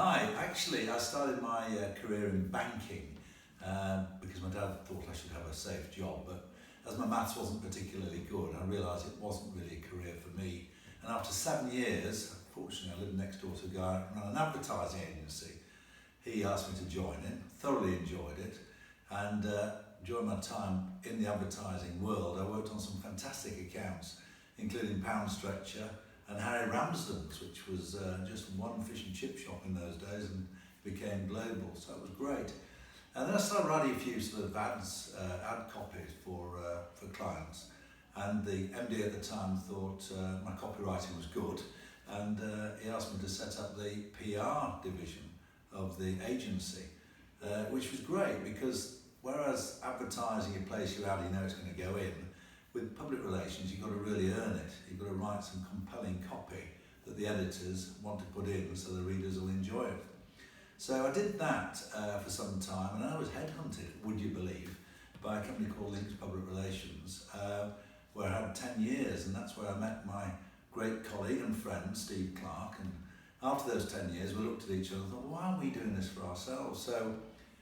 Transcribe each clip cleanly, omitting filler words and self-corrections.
Hi, actually I started my career in banking because my dad thought I should have a safe job, but as my maths wasn't particularly good, I realised it wasn't really a career for me. And after 7 years, fortunately I lived next door to a guy who ran an advertising agency. He asked me to join him, thoroughly enjoyed it, and during my time in the advertising world I worked on some fantastic accounts, including Pound Stretcher and Harry Ramsden's, which was just one fish and chip shop in those days and became global, so it was great. And then I started writing a few sort of ads, ad copies for clients, and the MD at the time thought my copywriting was good, and he asked me to set up the PR division of the agency, which was great because whereas advertising a place you ad, you know it's going to go in, with public relations you've got to really earn it. You've got to write some compelling copy that the editors want to put in so the readers will enjoy it. So I did that for some time, and I was headhunted, would you believe, by a company called Links Public Relations, where I had 10 years, and that's where I met my great colleague and friend Steve Clark. And after those 10 years we looked at each other and thought, why aren't we doing this for ourselves? So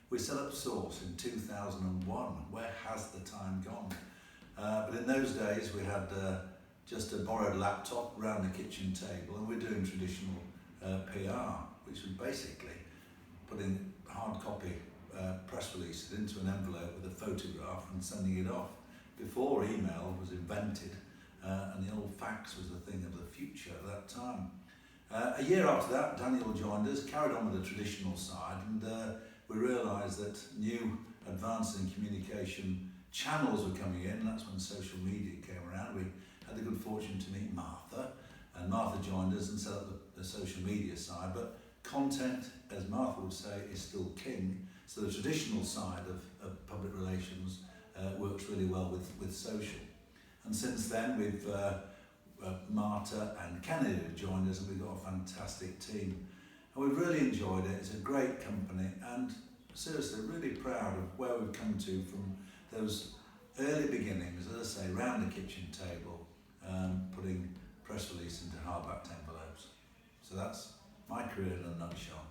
we set up Source in 2001. Where has the time gone? But in those days we had just a borrowed laptop around the kitchen table, and we're doing traditional PR, which was basically putting hard copy press releases into an envelope with a photograph and sending it off, before email was invented, and the old fax was the thing of the future at that time. A year after that, Daniel joined us, carried on with the traditional side, and we realised that new advances in communication channels were coming in, and that's when social media came around. We had the good fortune to meet Martha, and Martha joined us and set up the social media side, but content, as Martha would say, is still king, so the traditional side of public relations works really well with social. And since then we've Marta and Kennedy have joined us, and we've got a fantastic team, and we've really enjoyed it. It's a great company, and seriously really proud of where we've come to from those early beginnings, as I say, round the kitchen table, putting press release into hardback envelopes. So that's my career in a nutshell.